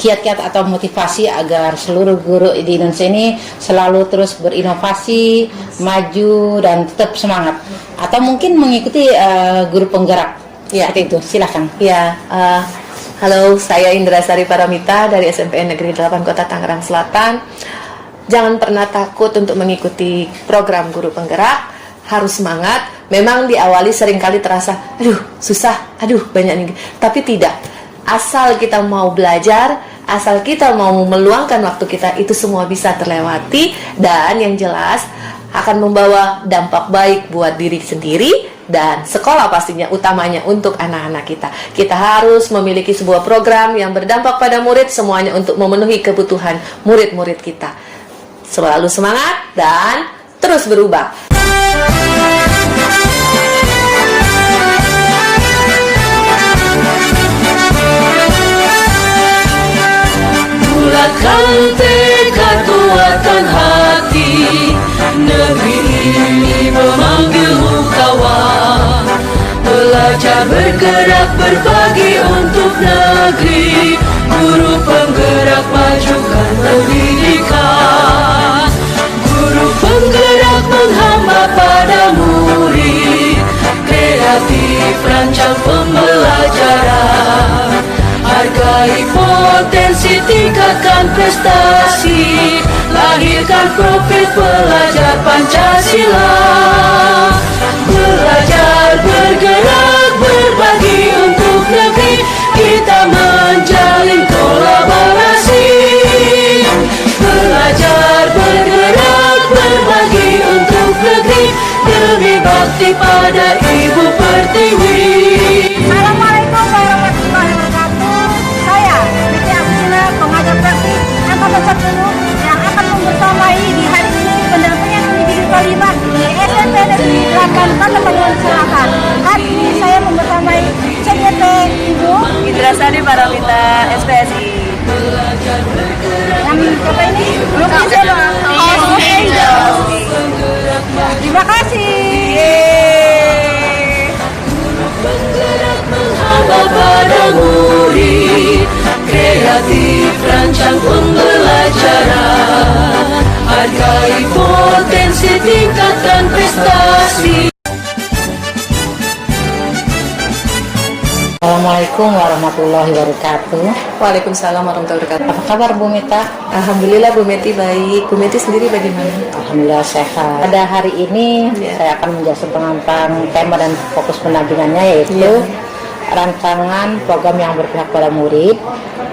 kiat-kiat atau motivasi agar seluruh guru di Indonesia ini selalu terus berinovasi, maju dan tetap semangat? Atau mungkin mengikuti guru penggerak? Ya, seperti itu. Silakan. Ya, halo, saya Indra Sari Paramita dari SMPN Negeri 8 Kota Tangerang Selatan. Jangan pernah takut untuk mengikuti program guru penggerak. Harus semangat. Memang diawali seringkali terasa, aduh susah, aduh banyak nih. Tapi tidak. Asal kita mau belajar, asal kita mau meluangkan waktu kita, itu semua bisa terlewati. Dan yang jelas akan membawa dampak baik buat diri sendiri dan sekolah pastinya, utamanya untuk anak-anak kita. Kita harus memiliki sebuah program yang berdampak pada murid, semuanya untuk memenuhi kebutuhan murid-murid kita. Selalu semangat dan terus berubah. Bulatkan tekad, kuatkan hati, negeri ini memanggilmu kawan. Belajar, bergerak, berbagi untuk negeri. Guru penggerak, majukan pendidikan. Guru penggerak menghamba pada murid. Kreatif, rancang pembelajaran. Hargai potensi, tingkatkan prestasi. Lahirkan profil pelajar Pancasila. Belajar, bergerak, berbagi untuk negeri. Kita menjalin kolaborasi. Belajar, bergerak, berbagi untuk negeri. Demi bakti pada Ibu Pertiwi. Assalamualaikum warahmatullahi wabarakatuh. Saya Siti Abdina, pengajar praktik angkatan 10 yang akan membersamai di hari ini pendampingan individu terlibat di SMP Negeri 8 Kota Tangerang Selatan. Hari ini saya membersamai CGT Ibu Indra Sari Paramita, SPSI. yang siapa ini? Belum bisa Bang. Terima kasih. Penggerak menghamba pada murid. Kreatif, rancang pembelajaran. Hargai potensi, tingkatkan prestasi. Assalamualaikum warahmatullahi wabarakatuh. Waalaikumsalam warahmatullahi wabarakatuh. Apa kabar Bu Mita? Alhamdulillah Bu Meti baik. Bu Meti sendiri bagaimana? Alhamdulillah sehat. Pada hari ini saya akan menjadi penantang tema dan fokus pendampingannya, yaitu rancangan program yang berpihak pada murid,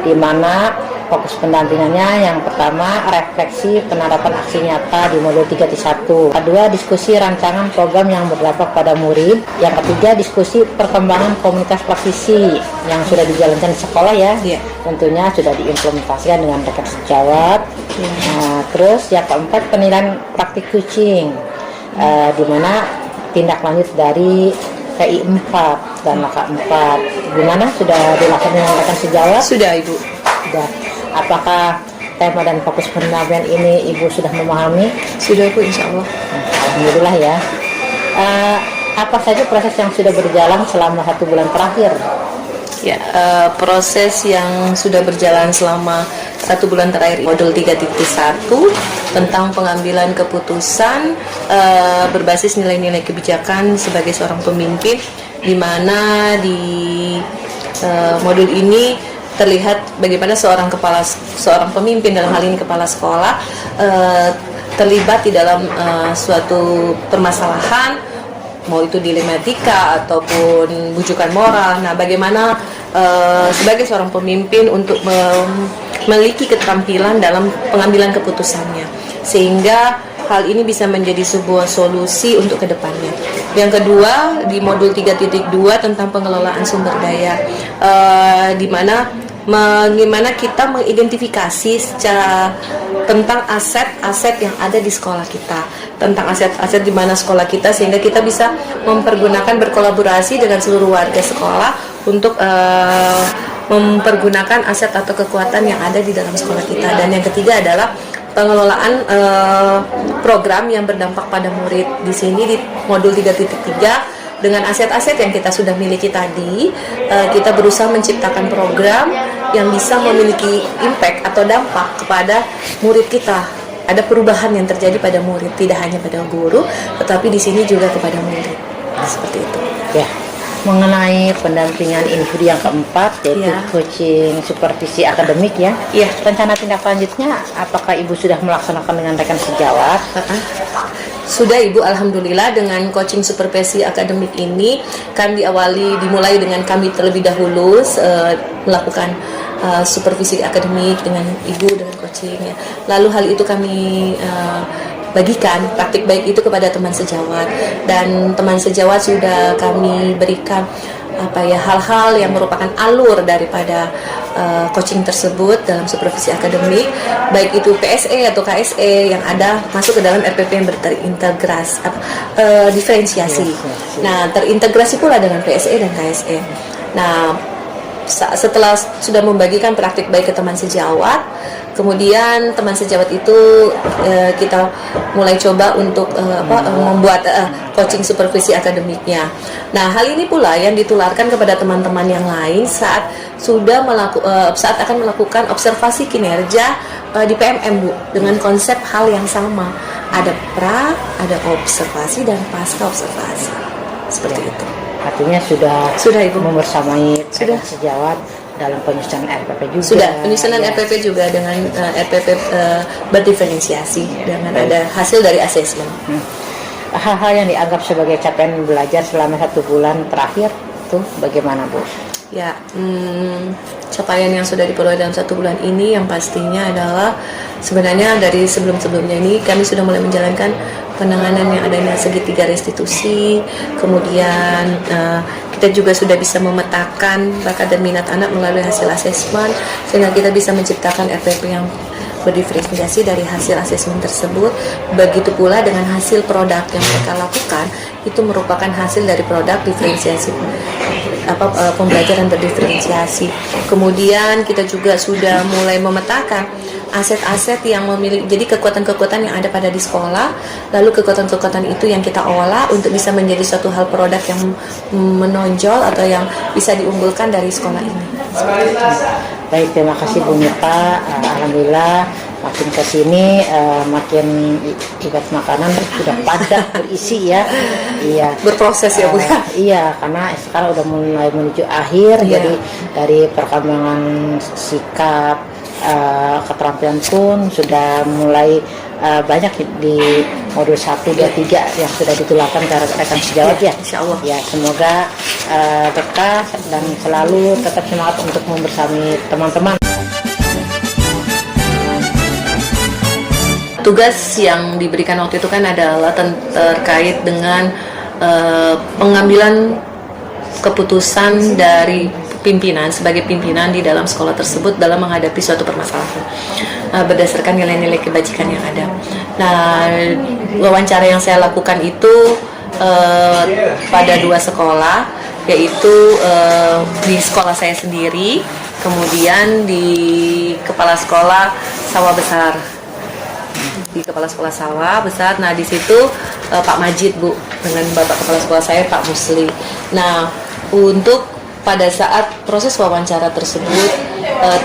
di mana fokus pendampingannya yang pertama refleksi penerapan aksi nyata di modul 3.1, kedua diskusi rancangan program yang berdampak pada murid, yang ketiga diskusi perkembangan komunitas praktisi yang sudah dijalankan di sekolah ya, tentunya sudah diimplementasikan dengan rekan sejawat. Nah, terus yang keempat penilaian praktik coaching, di mana tindak lanjut dari PI 4 dan LK 4. Gimana, sudah dilakukan dengan rekan sejawat? Sudah Ibu. Sudah. Apakah tema dan fokus pendampingan ini Ibu sudah memahami? Sudah Bu, insya Allah. Alhamdulillah ya. Apa saja proses yang sudah berjalan selama 1 bulan terakhir? Ya, proses yang sudah berjalan selama 1 bulan terakhir modul 3.1 tentang pengambilan keputusan berbasis nilai-nilai kebijakan sebagai seorang pemimpin, di mana di modul ini terlihat bagaimana seorang pemimpin, dalam hal ini kepala sekolah, terlibat di dalam suatu permasalahan, mau itu dilematika ataupun bujukan moral. Nah, bagaimana sebagai seorang pemimpin untuk memiliki keterampilan dalam pengambilan keputusannya, sehingga hal ini bisa menjadi sebuah solusi untuk kedepannya. Yang kedua, di modul 3.2 tentang pengelolaan sumber daya, di mana bagaimana kita mengidentifikasi secara tentang aset-aset yang ada di sekolah kita, tentang aset-aset di mana sekolah kita, sehingga kita bisa mempergunakan, berkolaborasi dengan seluruh warga sekolah untuk mempergunakan aset atau kekuatan yang ada di dalam sekolah kita. Dan yang ketiga adalah pengelolaan program yang berdampak pada murid. Di sini di modul 3.3, dengan aset-aset yang kita sudah miliki tadi, kita berusaha menciptakan program yang bisa memiliki impact atau dampak kepada murid kita. Ada perubahan yang terjadi pada murid, tidak hanya pada guru, tetapi di sini juga kepada murid. Seperti itu. Ya, mengenai pendampingan individu yang keempat, yaitu Ya. coaching supervisi akademik ya. Iya. Rencana tindak lanjutnya, apakah Ibu sudah melaksanakan dengan rekan sejawat? Sudah Ibu, alhamdulillah dengan coaching supervisi akademik ini kan dimulai dengan kami terlebih dahulu melakukan supervisi akademik dengan Ibu dengan coaching ya. Lalu hal itu kami bagikan praktik baik itu kepada teman sejawat, dan teman sejawat sudah kami berikan hal-hal yang merupakan alur daripada coaching tersebut dalam supervisi akademik, baik itu PSE atau KSE yang ada masuk ke dalam RPP yang terintegrasi diferensiasi. Nah, terintegrasi pula dengan PSE dan KSE. Nah, setelah sudah membagikan praktik baik ke teman sejawat, kemudian teman sejawat itu kita mulai coba untuk membuat coaching supervisi akademiknya. Nah, hal ini pula yang ditularkan kepada teman-teman yang lain saat saat akan melakukan observasi kinerja di PMM, Bu, dengan konsep hal yang sama. Ada pra, ada observasi, dan pasca observasi. Seperti itu. Artinya sudah Ibu membersamai Sudah. rekan sejawat dalam penyusunan RPP juga. Sudah, penyusunan Ya. RPP juga dengan RPP berdiferensiasi dengan ada hasil dari asesmen. Hal-hal yang dianggap sebagai capaian belajar selama 1 bulan terakhir itu bagaimana, Bu? Ya, capaian yang sudah diperoleh dalam 1 bulan ini yang pastinya adalah sebenarnya dari sebelum-sebelumnya ini kami sudah mulai menjalankan penanganan yang adanya segitiga restitusi, kemudian kita juga sudah bisa memetakan bakat dan minat anak melalui hasil asesmen, sehingga kita bisa menciptakan RPP yang berdiferensiasi dari hasil asesmen tersebut. Begitu pula dengan hasil produk yang mereka lakukan, itu merupakan hasil dari produk diferensiasi pembelajaran berdiferensiasi. Kemudian kita juga sudah mulai memetakan aset-aset yang memiliki, jadi kekuatan-kekuatan yang ada pada di sekolah, lalu kekuatan-kekuatan itu yang kita olah untuk bisa menjadi suatu hal produk yang menonjol atau yang bisa diunggulkan dari sekolah ini. Baik, terima kasih Bu Mita. Alhamdulillah makin kesini makin ibarat makanan sudah padat berisi ya. Iya. Berproses ya Bu ya. Iya, karena sekarang udah mulai menuju akhir, Iya. jadi dari perkembangan sikap, keterampilan pun sudah mulai banyak di modul 1, 2, 3 yang sudah ditularkan ke rekan sejawat ya. Insya Allah. Ya, semoga betah dan selalu tetap semangat untuk membersamai teman-teman. Tugas yang diberikan waktu itu kan adalah terkait dengan pengambilan keputusan dari pimpinan sebagai pimpinan di dalam sekolah tersebut dalam menghadapi suatu permasalahan berdasarkan nilai-nilai kebajikan yang ada. Nah, wawancara yang saya lakukan itu pada 2 sekolah, yaitu di sekolah saya sendiri, kemudian di kepala sekolah Sawah Besar. Di kepala sekolah Sawah Besar. Nah, di situ Pak Majid, Bu, dengan Bapak kepala sekolah saya Pak Musli. Nah, untuk pada saat proses wawancara tersebut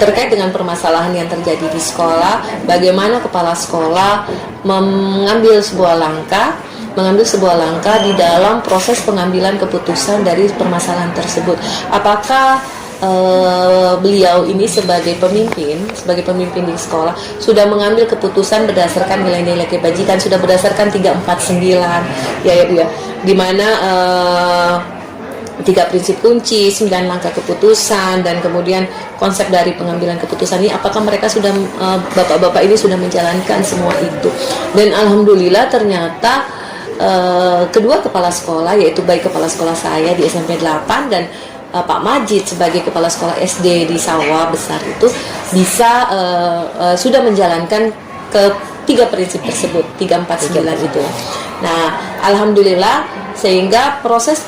terkait dengan permasalahan yang terjadi di sekolah, bagaimana kepala sekolah mengambil sebuah langkah di dalam proses pengambilan keputusan dari permasalahan tersebut. Apakah beliau ini sebagai pemimpin di sekolah sudah mengambil keputusan berdasarkan nilai-nilai kebajikan, sudah berdasarkan 349 ya Bu ya, di mana 3 prinsip kunci, 9 langkah keputusan, dan kemudian konsep dari pengambilan keputusan ini, apakah mereka sudah bapak-bapak ini sudah menjalankan semua itu. Dan alhamdulillah ternyata kedua kepala sekolah, yaitu baik kepala sekolah saya di SMP 8 dan Pak Majid sebagai kepala sekolah SD di Sawah Besar itu bisa sudah menjalankan ke 3 prinsip tersebut, 349 itu. Nah, alhamdulillah sehingga proses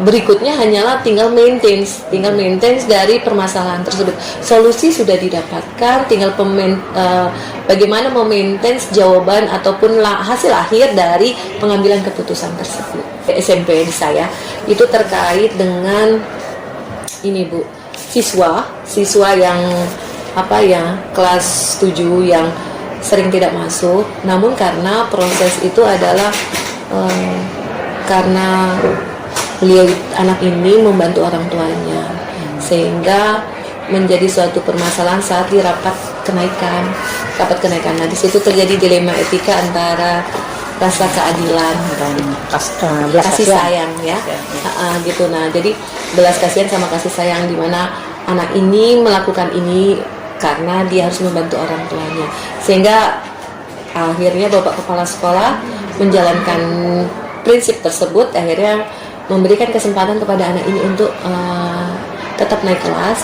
berikutnya hanyalah tinggal maintenance dari permasalahan tersebut. Solusi sudah didapatkan, tinggal bagaimana memaintaince jawaban ataupun hasil akhir dari pengambilan keputusan tersebut. SMP di saya itu terkait dengan ini Bu, siswa yang kelas 7 yang sering tidak masuk, namun karena proses itu adalah karena beliau anak ini membantu orang tuanya, sehingga menjadi suatu permasalahan saat di rapat kenaikan. Nah, di situ terjadi dilema etika antara rasa keadilan Dan kasih sayang ya. Gitu. Nah, jadi belas kasihan sama kasih sayang, di mana anak ini melakukan ini karena dia harus membantu orang tuanya, sehingga akhirnya Bapak Kepala Sekolah menjalankan prinsip tersebut, akhirnya memberikan kesempatan kepada anak ini untuk tetap naik kelas,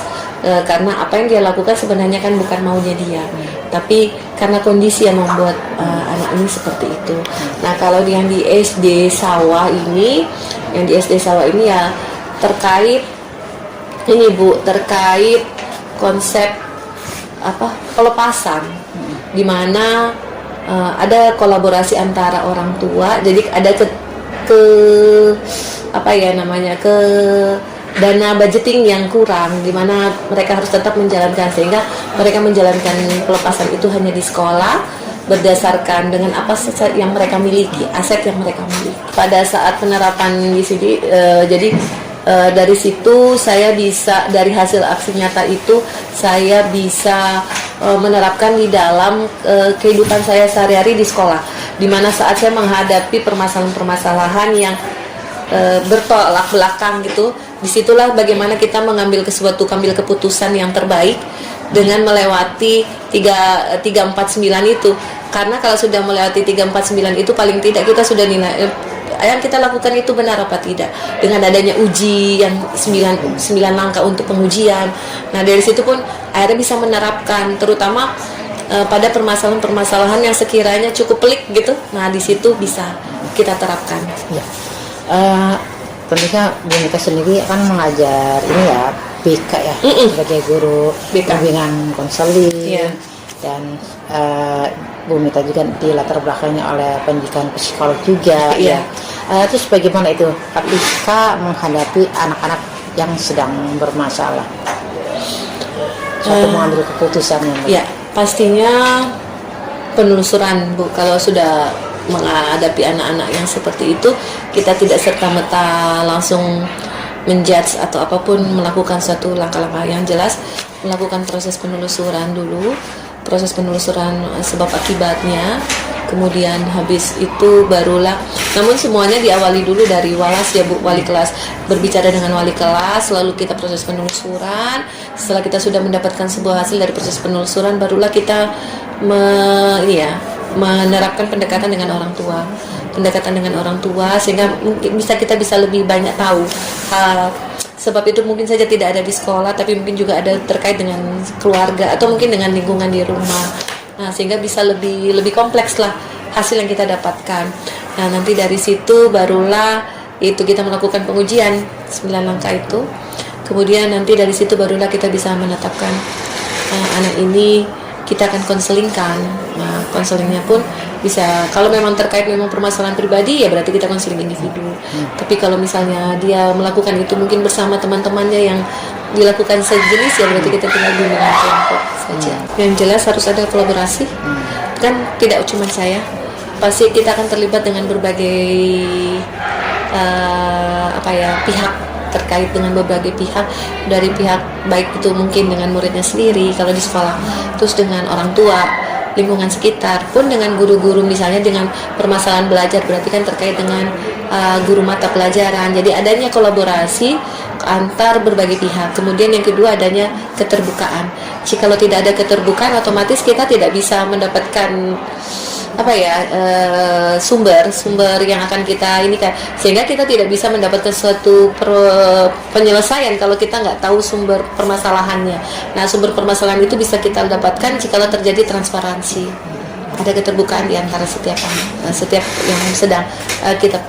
karena apa yang dia lakukan sebenarnya kan bukan maunya dia, tapi karena kondisi yang membuat anak ini seperti itu. Nah, kalau yang di SD Sawah ini ya terkait ini Bu, terkait konsep pelepasan, di mana ada kolaborasi antara orang tua, jadi ada dana budgeting yang kurang, di mana mereka harus tetap menjalankan, sehingga mereka menjalankan pelepasan itu hanya di sekolah berdasarkan dengan apa yang mereka miliki, aset yang mereka miliki. Pada saat penerapan di sini, jadi dari situ saya bisa, dari hasil aksi nyata itu saya bisa menerapkan di dalam kehidupan saya sehari-hari di sekolah, di mana saat saya menghadapi permasalahan-permasalahan yang bertolak belakang gitu, disitulah bagaimana kita mengambil keputusan yang terbaik dengan melewati 349 itu. Karena kalau sudah melewati 349 itu, paling tidak kita sudah nilai yang kita lakukan itu benar apa tidak, dengan adanya uji yang 9 langkah untuk pengujian. Nah, dari situ pun akhirnya bisa menerapkan, terutama pada permasalahan-permasalahan yang sekiranya cukup pelik gitu. Nah, di situ bisa kita terapkan. Ya. Tentunya Bu Mita sendiri kan mengajar ini ya BK ya, sebagai guru bimbingan konseling, dan Bu Mita juga di latar belakangnya oleh pendidikan psikolog juga. Terus bagaimana itu ketika menghadapi anak-anak yang sedang bermasalah, suatu mengambil keputusan yang pastinya penelusuran Bu. Kalau sudah menghadapi anak-anak yang seperti itu, kita tidak serta-merta langsung menjudge atau apapun, melakukan suatu langkah-langkah yang jelas, melakukan proses penelusuran dulu, proses penelusuran sebab akibatnya, kemudian habis itu barulah, namun semuanya diawali dulu dari walas ya Bu, wali kelas, berbicara dengan wali kelas, lalu kita proses penelusuran. Setelah kita sudah mendapatkan sebuah hasil dari proses penelusuran, barulah kita menerapkan pendekatan dengan orang tua, sehingga mungkin kita bisa lebih banyak tahu. Sebab itu mungkin saja tidak ada di sekolah, tapi mungkin juga ada terkait dengan keluarga atau mungkin dengan lingkungan di rumah. Nah, sehingga bisa lebih kompleks lah hasil yang kita dapatkan. Nah, nanti dari situ barulah itu kita melakukan pengujian 9 langkah itu. Kemudian nanti dari situ barulah kita bisa menetapkan anak ini kita akan konselingkan. Nah, konselingnya pun bisa, kalau memang terkait memang permasalahan pribadi, ya berarti kita konseling individu. Tapi kalau misalnya dia melakukan itu mungkin bersama teman-temannya yang dilakukan sejenis, ya berarti kita tinggal bimbingan kelompok saja. Yang jelas harus ada kolaborasi. Kan tidak cuma saya, pasti kita akan terlibat dengan berbagai pihak, terkait dengan berbagai pihak, dari pihak baik itu mungkin dengan muridnya sendiri kalau di sekolah, terus dengan orang tua, lingkungan sekitar, pun dengan guru-guru, misalnya dengan permasalahan belajar, berarti kan terkait dengan guru mata pelajaran. Jadi adanya kolaborasi antar berbagai pihak. Kemudian yang kedua adanya keterbukaan. Jika tidak ada keterbukaan, otomatis kita tidak bisa mendapatkan sumber yang akan kita ini kan, sehingga kita tidak bisa mendapatkan suatu penyelesaian kalau kita nggak tahu sumber permasalahannya. Nah, sumber permasalahan itu bisa kita dapatkan jika terjadi transparansi, ada keterbukaan di antara setiap yang sedang kita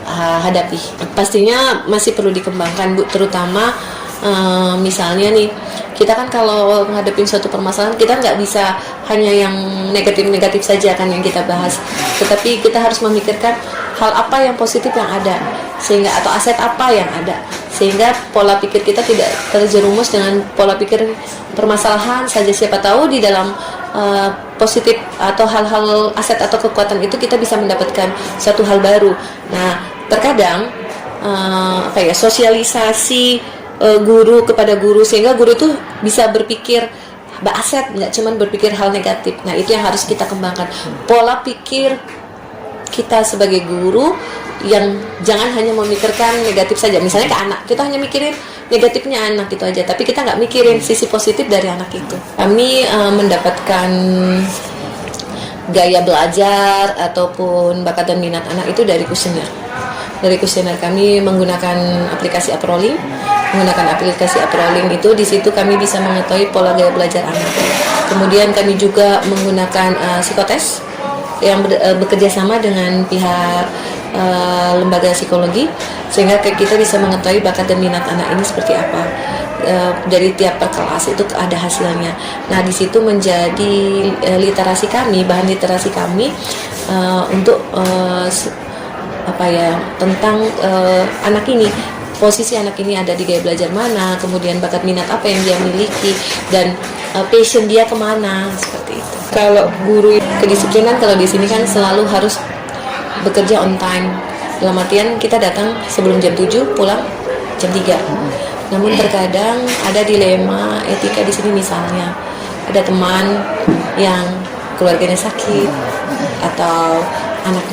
hadapi. Pastinya masih perlu dikembangkan Bu, terutama misalnya nih, kita kan kalau menghadapi suatu permasalahan, kita nggak bisa hanya yang negatif-negatif saja kan yang kita bahas, tetapi kita harus memikirkan hal apa yang positif yang ada, sehingga atau aset apa yang ada, sehingga pola pikir kita tidak terjerumus dengan pola pikir permasalahan saja. Siapa tahu di dalam positif atau hal-hal aset atau kekuatan itu kita bisa mendapatkan satu hal baru. Nah, terkadang sosialisasi guru kepada guru, sehingga guru itu bisa berpikir aset, nggak cuman berpikir hal negatif. Nah, itu yang harus kita kembangkan, pola pikir kita sebagai guru yang jangan hanya memikirkan negatif saja. Misalnya ke anak, kita hanya mikirin negatifnya anak itu aja, tapi kita nggak mikirin sisi positif dari anak itu. Kami mendapatkan gaya belajar ataupun bakat dan minat anak itu dari kuesioner. Dari kuesioner kami menggunakan aplikasi Aprolink. Menggunakan aplikasi Aprolink itu, di situ kami bisa mengetahui pola gaya belajar anak. Kemudian kami juga menggunakan psikotes yang bekerja sama dengan pihak lembaga psikologi, sehingga kita bisa mengetahui bakat dan minat anak ini seperti apa. Dari tiap kelas itu ada hasilnya. Nah, di situ menjadi literasi kami, bahan literasi kami untuk tentang anak ini, posisi anak ini ada di gaya belajar mana, kemudian bakat minat apa yang dia miliki, dan passion dia kemana, seperti itu. Kalau guru kedisiplinan, kalau di sini kan selalu harus bekerja on time. Dalam artian kita datang sebelum jam 7, pulang jam 3. Namun terkadang ada dilema etika di sini, misalnya ada teman yang keluarganya sakit, atau anak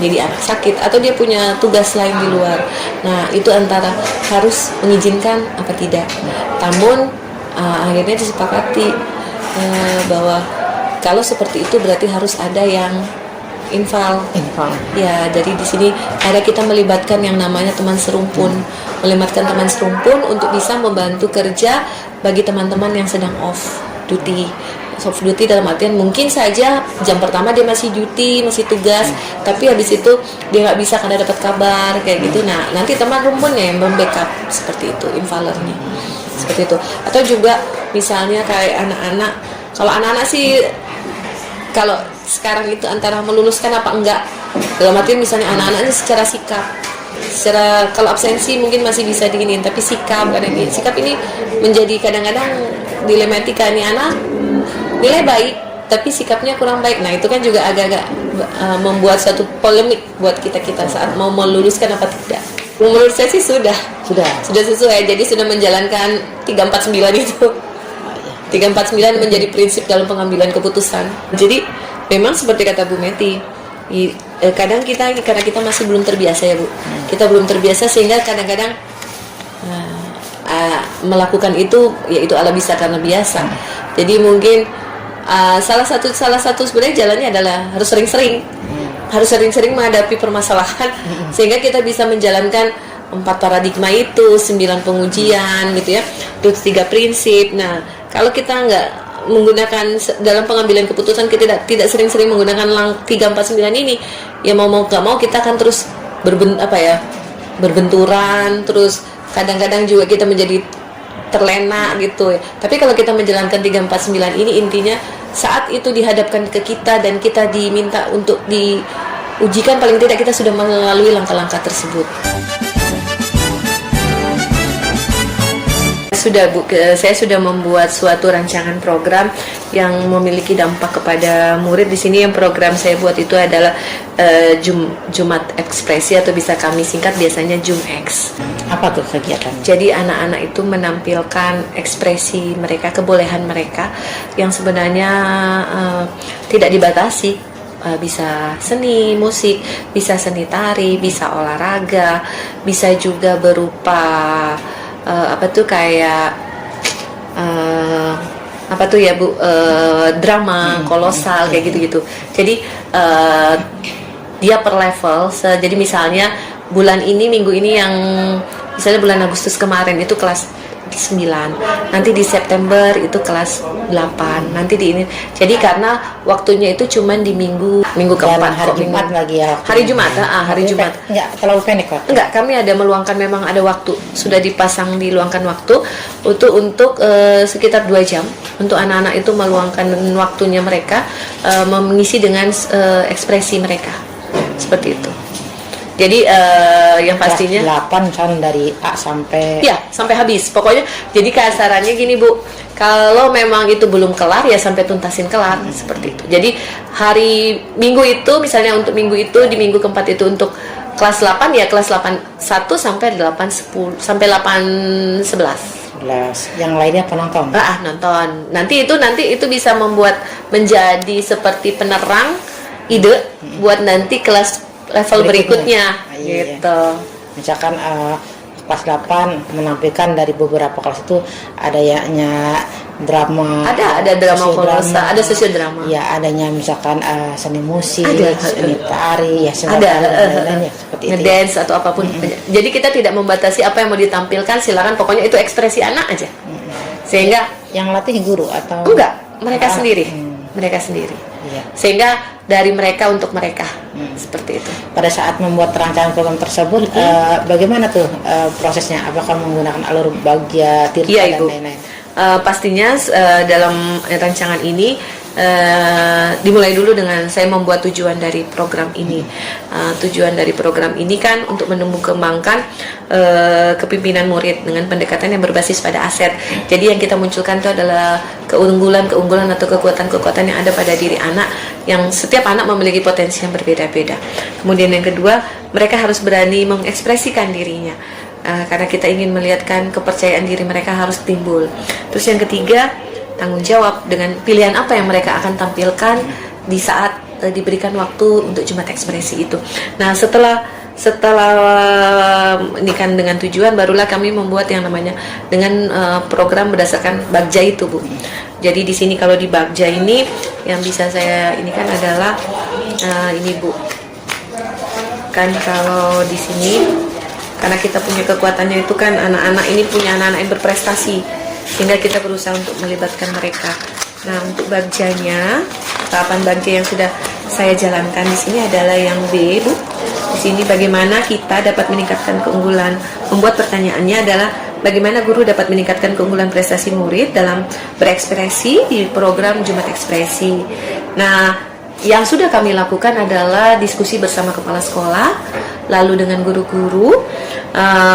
sakit, atau dia punya tugas lain di luar. Nah, itu antara harus mengizinkan apa tidak. Namun akhirnya disepakati bahwa kalau seperti itu berarti harus ada yang infal. Ya, jadi di sini ada kita melibatkan yang namanya teman serumpun, melibatkan teman serumpun untuk bisa membantu kerja bagi teman-teman yang sedang off duty. Off duty dalam artian mungkin saja jam pertama dia masih duty, masih tugas, tapi habis itu dia nggak bisa karena dapat kabar kayak gitu. Nah, nanti teman rumpunnya yang membackup, seperti itu, invalernya seperti itu. Atau juga misalnya kayak anak-anak, kalau anak-anak sih kalau sekarang itu antara meluluskan apa enggak, dalam artian misalnya anak-anaknya secara sikap, secara kalau absensi mungkin masih bisa diginiin, tapi sikap ini menjadi kadang-kadang dilematika. Nih anak nilai baik tapi sikapnya kurang baik. Nah, itu kan juga agak-agak membuat satu polemik buat kita saat mau meluluskan apa tidak. Menurut saya sih sudah sesuai, jadi sudah menjalankan 349 itu. 349 menjadi prinsip dalam pengambilan keputusan. Jadi memang seperti kata Bu Meti, kadang karena kita masih belum terbiasa ya Bu, kita belum terbiasa sehingga kadang-kadang melakukan itu, yaitu ala bisa karena biasa. Jadi mungkin salah satu sebenarnya jalannya adalah harus sering-sering menghadapi permasalahan sehingga kita bisa menjalankan 4 paradigma itu, 9 pengujian gitu ya, terus 3 prinsip. Nah, kalau kita nggak menggunakan dalam pengambilan keputusan, kita tidak sering-sering menggunakan 349 ini, ya mau nggak mau kita akan terus berbenturan, terus kadang-kadang juga kita menjadi terlena gitu ya. Tapi kalau kita menjalankan 349 ini, intinya saat itu dihadapkan ke kita dan kita diminta untuk diujikan, paling tidak kita sudah melalui langkah-langkah tersebut. Saya sudah membuat suatu rancangan program yang memiliki dampak kepada murid. Di sini yang program saya buat itu adalah Jumat Ekspresi, atau bisa kami singkat biasanya JUMX. Apa tuh kegiatannya? Jadi anak-anak itu menampilkan ekspresi mereka, kebolehan mereka yang sebenarnya tidak dibatasi. Bisa seni musik, bisa seni tari, bisa olahraga, bisa juga berupa drama kolosal kayak gitu-gitu. Jadi dia per level. Jadi misalnya bulan ini, minggu ini, yang misalnya bulan Agustus kemarin itu kelas 9, nanti di September itu kelas 8, nanti di ini. Jadi karena waktunya itu cuman di minggu keempat, hari Jumat lagi ya. Hari Jumat, hari Jumat. Enggak terlalu pendek waktu. Enggak, kami ada meluangkan, memang ada waktu, sudah diluangkan waktu untuk sekitar 2 jam untuk anak-anak itu meluangkan waktunya mereka mengisi dengan ekspresi mereka, seperti itu. Jadi yang pastinya kelas 8 misalnya dari A sampai ya sampai habis. Pokoknya jadi kasarannya gini Bu, kalau memang itu belum kelar ya sampai tuntasin kelar seperti itu. Jadi hari Minggu itu misalnya untuk minggu itu di minggu keempat itu untuk kelas 8 ya kelas 8 1 sampai 8 10 sampai 8 11. yang lainnya penonton. Nonton. Nanti itu bisa membuat menjadi seperti penerang ide buat nanti kelas level berikutnya Iya. gitu. Misalkan kelas 8 menampilkan dari beberapa kelas itu ada drama, Ada drama kolosa, ada sosiodrama. ya adanya misalkan seni musik, Ada. seni tari, ya seni Ada lain-lain ya seperti itu. ngedance atau apapun. Jadi kita tidak membatasi apa yang mau ditampilkan, silakan pokoknya itu ekspresi anak aja. Sehingga Yang latih guru atau enggak, mereka Ah, sendiri. Mereka sendiri. Iya. Sehingga dari mereka untuk mereka. Seperti itu. Pada saat membuat rancangan program tersebut, bagaimana tuh prosesnya? Apakah menggunakan alur bagja, tirta Iya, dan Ibu. lain-lain? Pastinya dalam rancangan ini dimulai dulu dengan saya membuat tujuan dari program ini. Tujuan dari program ini kan untuk menumbuh kembangkan kepimpinan murid dengan pendekatan yang berbasis pada aset. Jadi yang kita munculkan itu adalah keunggulan atau kekuatan-kekuatan yang ada pada diri anak, yang setiap anak memiliki potensi yang berbeda-beda. Kemudian yang kedua, mereka harus berani mengekspresikan dirinya. Karena kita ingin melihatkan kepercayaan diri mereka harus timbul. Terus yang ketiga, tanggung jawab dengan pilihan apa yang mereka akan tampilkan di saat diberikan waktu untuk Jumat Ekspresi itu. Nah, setelah ini kan dengan tujuan, barulah kami membuat yang namanya dengan program berdasarkan bagja itu, Bu. Jadi di sini kalau di bagja ini yang bisa saya ini kan adalah ini, Bu. Kan kalau di sini karena kita punya kekuatannya itu kan anak-anak ini punya anak-anak yang berprestasi, sehingga kita berusaha untuk melibatkan mereka. Nah, untuk bagjanya, tahapan bagja yang sudah saya jalankan di sini adalah yang B, Bu. Di sini bagaimana kita dapat meningkatkan keunggulan. Membuat pertanyaannya adalah bagaimana guru dapat meningkatkan keunggulan prestasi murid dalam berekspresi di program Jumat Ekspresi. Nah, yang sudah kami lakukan adalah diskusi bersama kepala sekolah, lalu dengan guru-guru,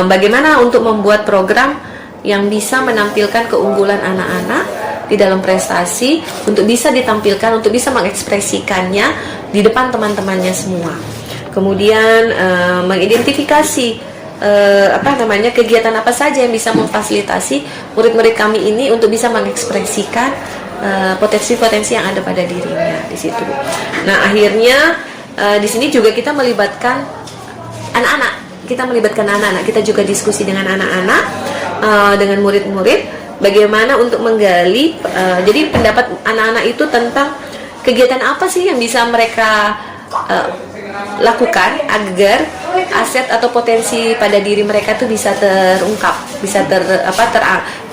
bagaimana untuk membuat program yang bisa menampilkan keunggulan anak-anak di dalam prestasi untuk bisa ditampilkan, untuk bisa mengekspresikannya di depan teman-temannya semua. Kemudian mengidentifikasi kegiatan apa saja yang bisa memfasilitasi murid-murid kami ini untuk bisa mengekspresikan potensi-potensi yang ada pada dirinya di situ. Nah, akhirnya di sini juga kita melibatkan anak-anak. Kita juga diskusi dengan anak-anak, dengan murid-murid, bagaimana untuk menggali. Jadi pendapat anak-anak itu tentang kegiatan apa sih yang bisa mereka lakukan agar aset atau potensi pada diri mereka itu bisa terungkap, bisa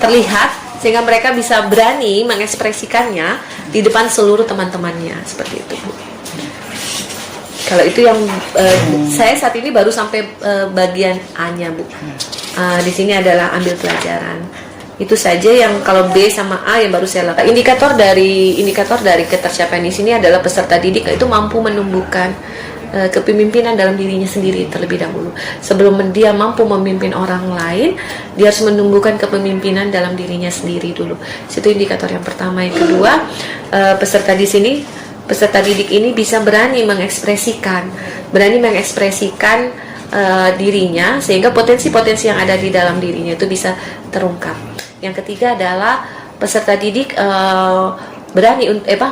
terlihat, sehingga mereka bisa berani mengekspresikannya di depan seluruh teman-temannya, seperti itu, Bu. Kalau itu yang saya saat ini baru sampai bagian A-nya, Bu. Di sini adalah ambil pelajaran. Itu saja yang kalau B sama A yang baru saya lakukan. Indikator dari ketercapaian di sini adalah peserta didik itu mampu menumbuhkan kepemimpinan dalam dirinya sendiri terlebih dahulu. Sebelum dia mampu memimpin orang lain, dia harus menumbuhkan kepemimpinan dalam dirinya sendiri dulu. Itu indikator yang pertama. Yang kedua, peserta didik ini bisa berani mengekspresikan dirinya, sehingga potensi-potensi yang ada di dalam dirinya itu bisa terungkap. Yang ketiga adalah peserta didik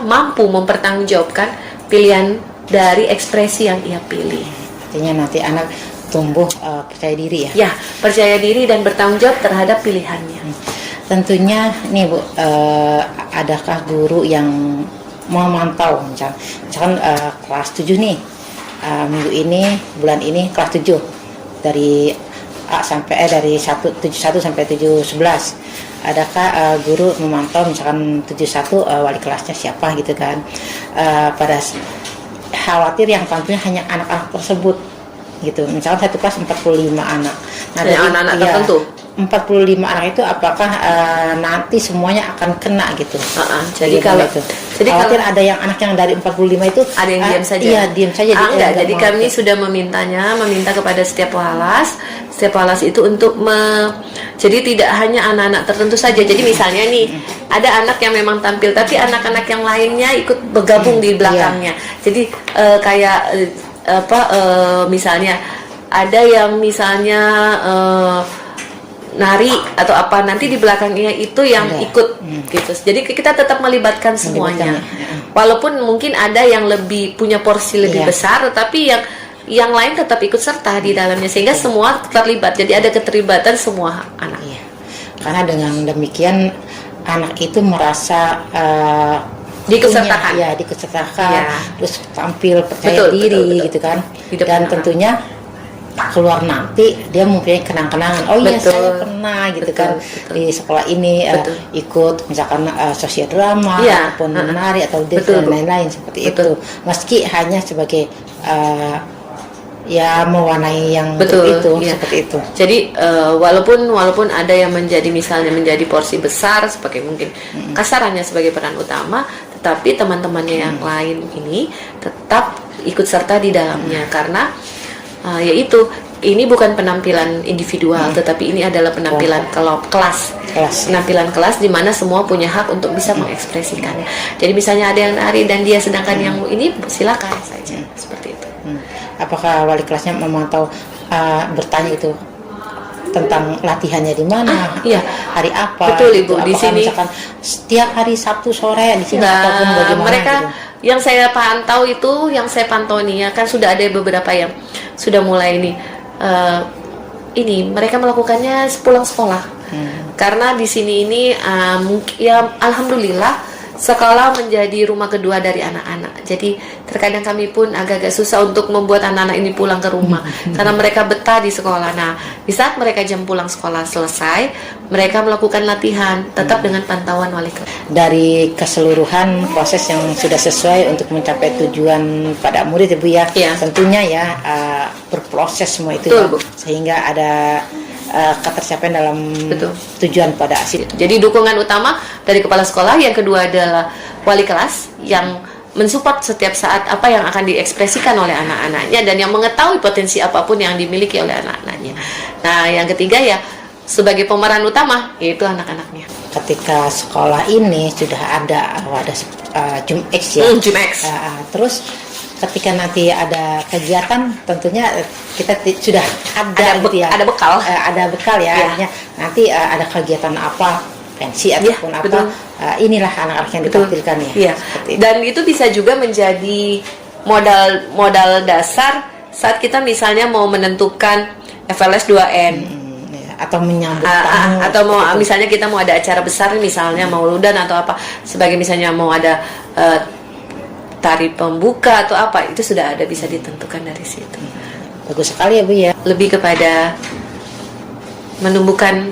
mampu mempertanggungjawabkan pilihan dari ekspresi yang ia pilih. Artinya nanti anak tumbuh percaya diri ya? Ya, percaya diri dan bertanggung jawab terhadap pilihannya. Tentunya nih, Bu, adakah guru yang memantau misalkan kelas 7 nih, minggu ini, bulan ini kelas 7 dari A sampai dari 71 sampai 711. Adakah guru memantau misalkan 71 wali kelasnya siapa gitu kan? Pada khawatir yang tampilnya hanya anak-anak tersebut gitu. Misalkan satu kelas 45 anak. Nah, anak-anak tertentu. 45 anak itu apakah nanti semuanya akan kena gitu? Jadi jadi khawatir ada yang anak yang dari 45 itu ada yang diam saja. Iya, diam saja. Enggak, jadi kami sudah meminta kepada setiap walas itu untuk jadi tidak hanya anak-anak tertentu saja. Jadi misalnya nih ada anak yang memang tampil, tapi anak-anak yang lainnya ikut bergabung di belakangnya. Jadi kayak misalnya ada yang misalnya nari atau apa, nanti di belakangnya itu yang ikut gitu. Jadi kita tetap melibatkan semuanya. Walaupun mungkin ada yang lebih punya porsi lebih besar, tetapi yang lain tetap ikut serta di dalamnya sehingga semua terlibat. Jadi ada keterlibatan semua anak. Karena dengan demikian anak itu merasa diikutsertakan. Diikutsertakan, terus tampil percaya diri gitu kan. Dan tentunya keluar nanti dia mempunyai kenang-kenangan. Oh iya, saya pernah gitu kan di sekolah ini ikut misalkan sosial drama ataupun menari atau dan lain-lain seperti itu. Meski hanya sebagai mewarnai yang seperti itu. Jadi walaupun ada yang menjadi porsi besar sebagai mungkin kasarannya sebagai peran utama, tetapi teman-temannya yang lain ini tetap ikut serta di dalamnya karena yaitu ini bukan penampilan individual, tetapi ini adalah penampilan kelas. Penampilan kelas di mana semua punya hak untuk bisa mengekspresikannya. Jadi misalnya ada yang nari dan dia sedangkan yang ini silakan saja seperti itu. Apakah wali kelasnya memantau bertanya itu tentang latihannya di mana? Hari apa? Betul Ibu. Di sini misalkan setiap hari Sabtu sore di sini ataupun bagaimana? Mereka yang saya pantau itu, yang saya pantau nih ya kan sudah ada beberapa yang sudah mulai ini mereka melakukannya pulang sekolah. Karena di sini ini alhamdulillah sekolah menjadi rumah kedua dari anak-anak. Jadi terkadang kami pun agak-agak susah untuk membuat anak-anak ini pulang ke rumah karena mereka betah di sekolah. Nah, di saat mereka jam pulang sekolah selesai, mereka melakukan latihan tetap dengan pantauan wali kelas. Dari keseluruhan proses yang sudah sesuai untuk mencapai tujuan pada murid Ibu ya. Tentunya berproses semua itu sehingga ada ketercapaian dalam tujuan pada akhir. Jadi dukungan utama dari kepala sekolah, yang kedua adalah wali kelas yang mensupport setiap saat apa yang akan diekspresikan oleh anak-anaknya dan yang mengetahui potensi apapun yang dimiliki oleh anak-anaknya. Nah, yang ketiga sebagai pemeran utama yaitu anak-anaknya. Ketika sekolah ini sudah ada JUMX terus ketika nanti ada kegiatan tentunya kita sudah ada bekal artinya nanti ada kegiatan apa pensi ataupun inilah anak-anak yang ditampilkan dan itu bisa juga menjadi modal dasar saat kita misalnya mau menentukan FLS 2N atau menyambut tamu atau misalnya kita mau ada acara besar misalnya mauludan atau apa sebagai misalnya mau ada tari pembuka atau apa, itu sudah ada bisa ditentukan dari situ. Bagus sekali ya Bu ya. Lebih kepada menumbuhkan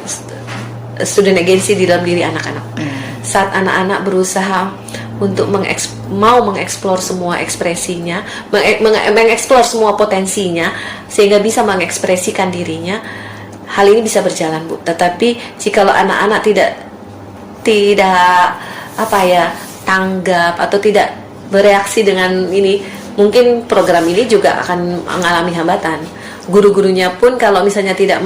student agency di dalam diri anak-anak. Saat anak-anak berusaha untuk mau mengeksplor semua ekspresinya, mengeksplor semua potensinya sehingga bisa mengekspresikan dirinya, hal ini bisa berjalan Bu. Tetapi jikalau anak-anak tidak tanggap atau tidak bereaksi dengan ini, mungkin program ini juga akan mengalami hambatan. Guru-gurunya pun kalau misalnya tidak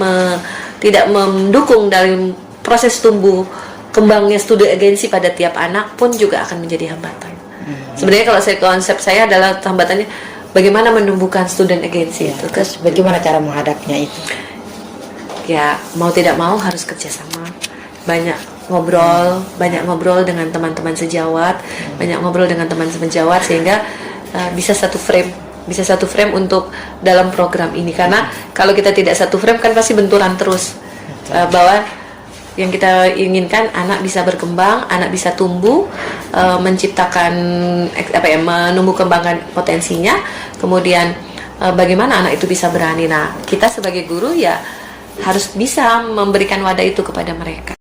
mendukung dalam proses tumbuh kembangnya studi agensi pada tiap anak pun juga akan menjadi hambatan. Sebenarnya kalau konsep saya adalah hambatannya bagaimana menumbuhkan student agensi itu. Terus bagaimana cara menghadapinya itu? Ya mau tidak mau harus kerjasama, banyak ngobrol dengan teman-teman sejawat, banyak ngobrol dengan teman sejawat sehingga bisa satu frame untuk dalam program ini. Karena kalau kita tidak satu frame kan pasti benturan terus. Bahwa yang kita inginkan anak bisa berkembang, anak bisa tumbuh, menciptakan menumbuh kembangkan potensinya, kemudian bagaimana anak itu bisa berani. Nah, kita sebagai guru ya harus bisa memberikan wadah itu kepada mereka.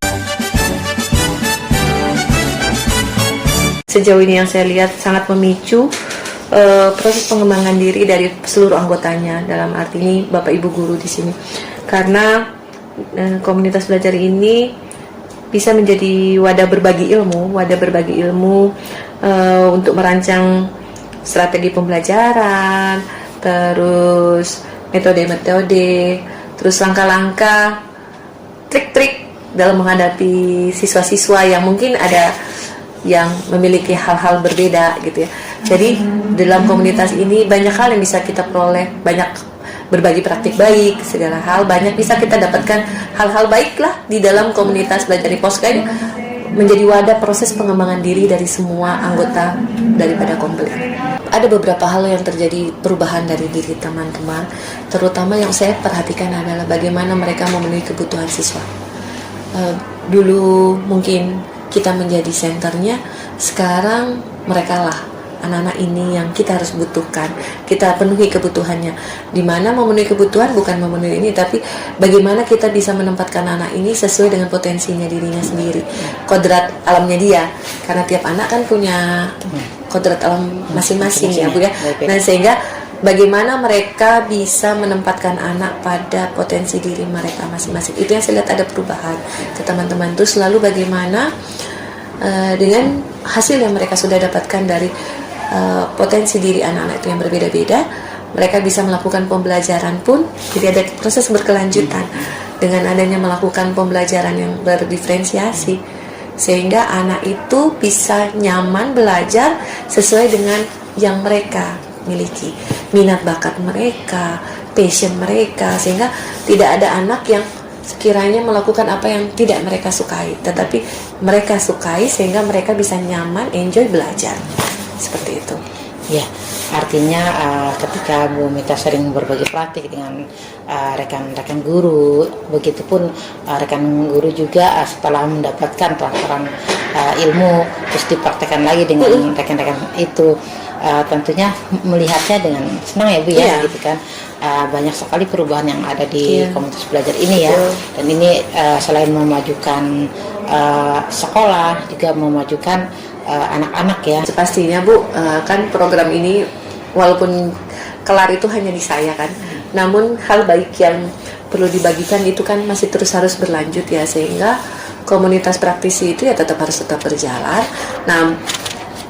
Sejauh ini yang saya lihat sangat memicu proses pengembangan diri dari seluruh anggotanya, dalam arti ini Bapak Ibu guru di sini, karena komunitas belajar ini bisa menjadi wadah berbagi ilmu untuk merancang strategi pembelajaran, terus metode-metode, terus langkah-langkah, trik-trik dalam menghadapi siswa-siswa yang mungkin ada yang memiliki hal-hal berbeda gitu ya. Jadi dalam komunitas ini banyak hal yang bisa kita peroleh, banyak berbagi praktik baik, segala hal banyak bisa kita dapatkan hal-hal baik lah di dalam komunitas belajar di Poska ini, menjadi wadah proses pengembangan diri dari semua anggota daripada komplek. Ada beberapa hal yang terjadi perubahan dari diri teman-teman, terutama yang saya perhatikan adalah bagaimana mereka memenuhi kebutuhan siswa. Dulu mungkin kita menjadi senternya, sekarang mereka lah anak-anak ini yang kita harus butuhkan, kita penuhi kebutuhannya. Dimana memenuhi kebutuhan bukan memenuhi ini, tapi bagaimana kita bisa menempatkan anak ini sesuai dengan potensinya dirinya sendiri, kodrat alamnya dia, karena tiap anak kan punya kodrat alam masing-masing ya Bu ya. Nah sehingga bagaimana mereka bisa menempatkan anak pada potensi diri mereka masing-masing, itu yang saya lihat ada perubahan ke teman-teman. Terus lalu bagaimana dengan hasil yang mereka sudah dapatkan dari potensi diri anak-anak itu yang berbeda-beda, mereka bisa melakukan pembelajaran pun jadi ada proses berkelanjutan dengan adanya melakukan pembelajaran yang berdiferensiasi, sehingga anak itu bisa nyaman belajar sesuai dengan yang mereka miliki, minat bakat mereka, passion mereka, sehingga tidak ada anak yang sekiranya melakukan apa yang tidak mereka sukai, tetapi mereka sukai sehingga mereka bisa nyaman, enjoy belajar. Seperti itu. Ya, artinya ketika Bu Mita sering berbagi praktik dengan rekan-rekan guru, begitupun rekan guru juga setelah mendapatkan transferan ilmu terus dipraktekkan lagi dengan rekan-rekan itu, tentunya melihatnya dengan senang ya Bu ya, gitu kan. Banyak sekali perubahan yang ada di komunitas belajar ini ya. Dan ini selain memajukan sekolah juga memajukan anak-anak ya. Pastinya Bu, kan program ini walaupun kelar itu hanya di saya kan, namun hal baik yang perlu dibagikan itu kan masih terus harus berlanjut ya, sehingga komunitas praktisi itu ya tetap berjalan. Nah,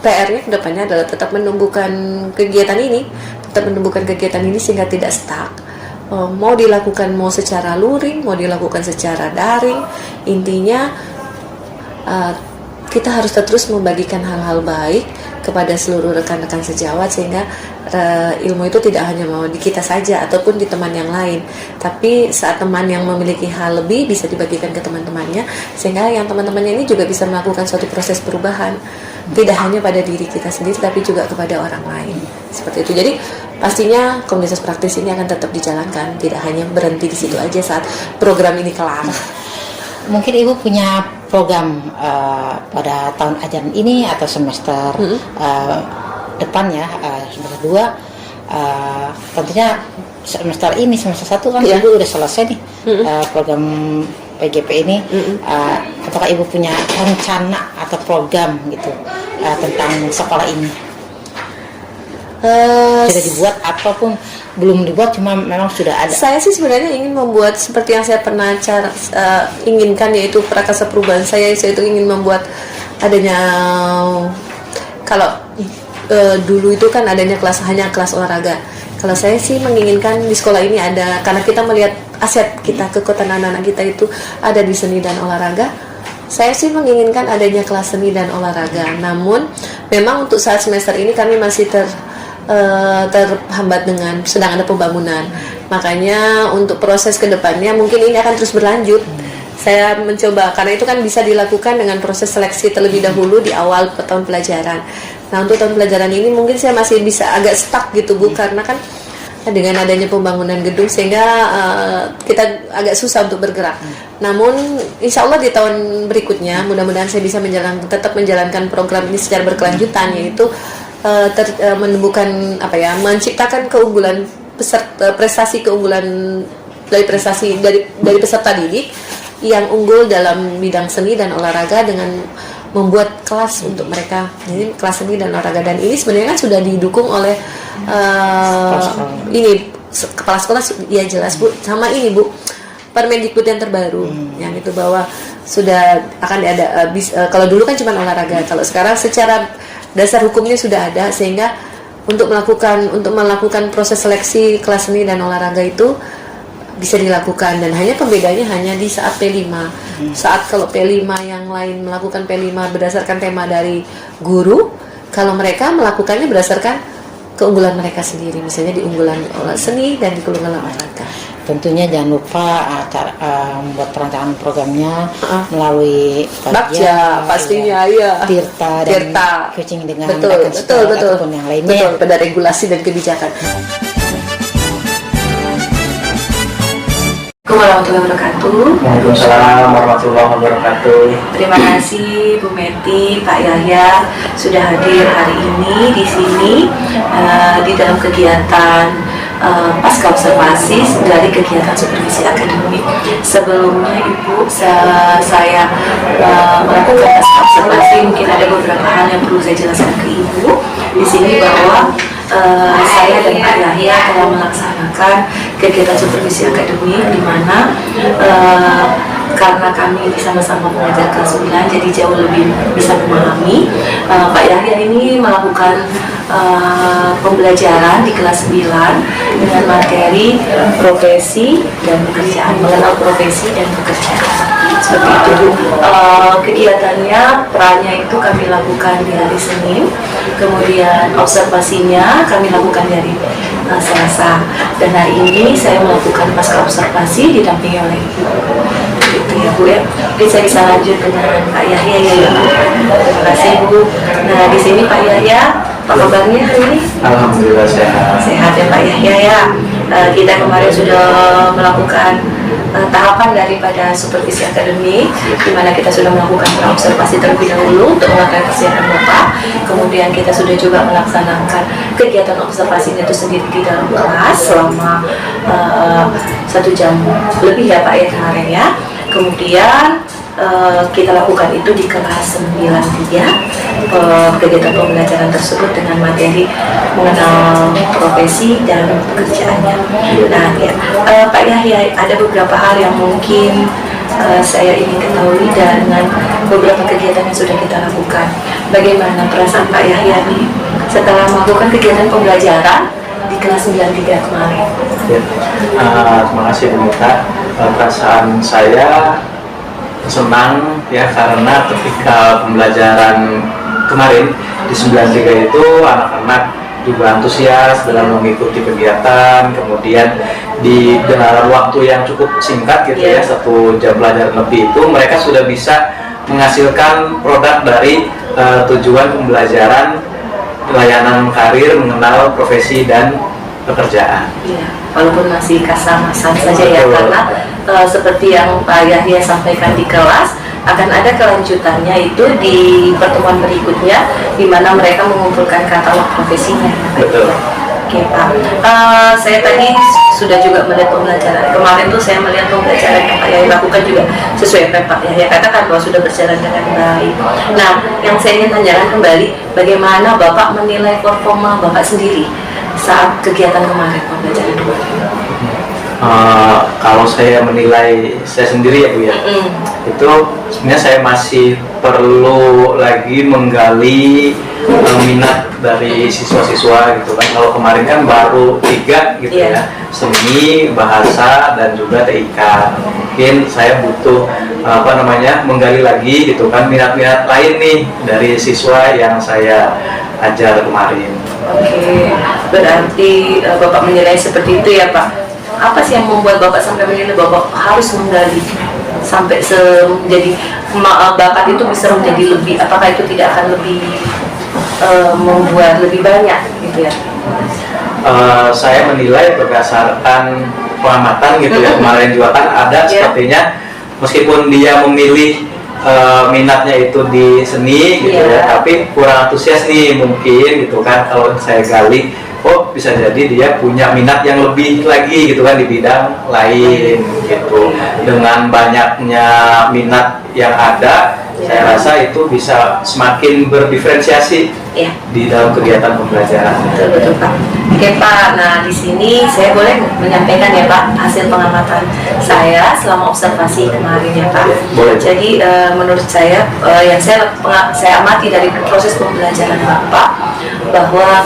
PR-nya kedepannya adalah tetap menumbuhkan kegiatan ini, sehingga tidak stuck. Mau dilakukan mau secara luring, mau dilakukan secara daring, intinya kita harus terus membagikan hal-hal baik kepada seluruh rekan-rekan sejawat, sehingga ilmu itu tidak hanya mau di kita saja ataupun di teman yang lain, tapi saat teman yang memiliki hal lebih bisa dibagikan ke teman-temannya, sehingga yang teman-temannya ini juga bisa melakukan suatu proses perubahan, tidak hanya pada diri kita sendiri tapi juga kepada orang lain. Seperti itu. Jadi pastinya komunitas praktis ini akan tetap dijalankan, tidak hanya berhenti di situ aja saat program ini kelar. Mungkin Ibu punya program pada tahun ajaran ini atau semester depan ya, semester 2, tentunya semester ini, semester 1 kan Ibu udah selesai nih program PGP ini. Apakah Ibu punya rencana atau program gitu tentang sekolah ini? Sudah dibuat ataupun belum dibuat, cuma memang sudah ada? Saya sih sebenarnya ingin membuat seperti yang saya pernah inginkan, yaitu prakasa perubahan saya itu ingin membuat adanya, kalau dulu itu kan adanya hanya kelas olahraga. Kalau saya sih menginginkan di sekolah ini ada, karena kita melihat aset kita, kekuatan anak-anak kita itu ada di seni dan olahraga. Saya sih menginginkan adanya kelas seni dan olahraga. Namun memang untuk saat semester ini kami masih terhambat dengan sedang ada pembangunan. Makanya untuk proses kedepannya mungkin ini akan terus berlanjut. Saya mencoba, karena itu kan bisa dilakukan dengan proses seleksi terlebih dahulu di awal tahun pelajaran. Nah untuk tahun pelajaran ini mungkin saya masih bisa agak stuck gitu Bu, karena kan dengan adanya pembangunan gedung sehingga kita agak susah untuk bergerak. Namun insya Allah di tahun berikutnya mudah-mudahan saya bisa tetap menjalankan program ini secara berkelanjutan, yaitu menumbuhkan menciptakan keunggulan prestasi keunggulan dari peserta didik yang unggul dalam bidang seni dan olahraga dengan membuat kelas untuk mereka. Ini kelas seni dan olahraga, dan ini sebenarnya kan sudah didukung oleh kepala sekolah ya jelas Bu, sama ini Bu, Permendikbud yang terbaru, yang itu bahwa sudah akan ada kalau dulu kan cuma olahraga, kalau sekarang secara dasar hukumnya sudah ada, sehingga untuk melakukan proses seleksi kelas seni dan olahraga itu bisa dilakukan, dan hanya pembedanya hanya di saat P5. Saat kalau P5 yang lain melakukan P5 berdasarkan tema dari guru, kalau mereka melakukannya berdasarkan keunggulan mereka sendiri, misalnya di unggulan seni dan di keunggulan olahraga. Tentunya jangan lupa membuat perancangan programnya melalui Bagja, pastinya ya. Tirta dan coaching dengan betul ataupun yang lainnya. Betul, pada regulasi dan kebijakan. Assalamualaikum warahmatullahi wabarakatuh. Waalaikumsalam warahmatullahi wabarakatuh. Terima kasih Bu Meti, Pak Yahya sudah hadir hari ini di sini di dalam kegiatan pasca observasi dari kegiatan supervisi akademik. Sebelumnya Ibu, saya melakukan pasca observasi, mungkin ada beberapa hal yang perlu saya jelaskan ke Ibu di sini, bahwa saya dan Pak Yahya telah melaksanakan kegiatan supervisi akademik, di mana karena kami sama-sama mengajar kelas 9, jadi jauh lebih bisa memahami. Pak Yahya ini melakukan pembelajaran di kelas 9 dengan materi profesi dan pekerjaan, mengenal profesi dan pekerjaan. Seperti itu Bu. Kegiatannya, perannya itu kami lakukan di hari Senin, kemudian observasinya kami lakukan di hari Selasa, dan hari ini saya melakukan pasca observasi didampingi oleh Ibu. Gitu ya Bu ya. Jadi saya bisa lanjut dengan Pak Yahya ya Ibu. Terima kasih Bu. Nah di sini Pak Yahya, apa kabarnya hari ini? Alhamdulillah sehat. Sehat ya Pak Yahya ya. Kita kemarin sudah melakukan tahapan daripada supervisi akademik, di mana kita sudah melakukan observasi terlebih dahulu untuk mengetahui kesiapan Bapak. Kemudian kita sudah juga melaksanakan kegiatan observasi itu sendiri di dalam kelas selama 1 jam lebih ya Pak ya kemarin ya. Kemudian kita lakukan itu di kelas 93, kegiatan pembelajaran tersebut dengan materi mengenal profesi dan pekerjaannya. Nah ya, Pak Yahya, ada beberapa hal yang mungkin saya ingin ketahui dengan beberapa kegiatan yang sudah kita lakukan. Bagaimana perasaan Pak Yahya nih setelah melakukan kegiatan pembelajaran di kelas 93 kemarin? Ya. Terima kasih Bu Mita. Perasaan saya senang ya, karena ketika pembelajaran kemarin di 93 itu anak-anak juga antusias dalam mengikuti kegiatan, kemudian di dalam waktu yang cukup singkat gitu ya, 1 jam pelajaran lebih itu mereka sudah bisa menghasilkan produk dari tujuan pembelajaran layanan karir mengenal profesi dan pekerjaan. Iya, walaupun masih kasar-masar saja ya, karena seperti yang Pak Yahya sampaikan di kelas, akan ada kelanjutannya itu di pertemuan berikutnya, di mana mereka mengumpulkan katalog profesinya. Betul. Oke Pak, saya tadi sudah juga melihat pembelajaran kemarin tuh, saya melihat pembelajaran yang Pak Yahya lakukan juga sesuai yang Pak Yahya katakan bahwa sudah berjalan dengan baik. Nah, yang saya ingin tanyakan kembali, bagaimana Bapak menilai performa Bapak sendiri saat kegiatan kemarin pembelajaran kemarin? Kalau saya menilai saya sendiri ya Bu ya, itu sebenarnya saya masih perlu lagi menggali minat dari siswa-siswa gitu kan. Kalau kemarin kan baru 3 gitu ya, seni, bahasa, dan juga TIK. Mungkin saya butuh menggali lagi gitu kan minat-minat lain nih dari siswa yang saya ajar kemarin. Oke, berarti Bapak menilai seperti itu ya Pak. Apa sih yang membuat Bapak sampai menilai Bapak harus menggali sampai menjadi bakat itu bisa menjadi lebih, apakah itu tidak akan lebih membuat lebih banyak gitu ya? Saya menilai berdasarkan pengamatan gitu ya, kemarin juga kan ada sepertinya meskipun dia memilih minatnya itu di seni gitu ya, tapi kurang antusias nih mungkin gitu kan. Kalau saya gali, oh bisa jadi dia punya minat yang lebih lagi gitu kan di bidang lain gitu. Dengan banyaknya minat yang ada, Saya rasa itu bisa semakin berdiferensiasi Ya. di dalam kegiatan pembelajaran. Betul Pak. Oke Pak, nah di sini saya boleh menyampaikan ya Pak hasil pengamatan saya selama observasi kemarin ya Pak. Boleh. Jadi menurut saya yang saya amati dari proses pembelajaran Bapak bahwa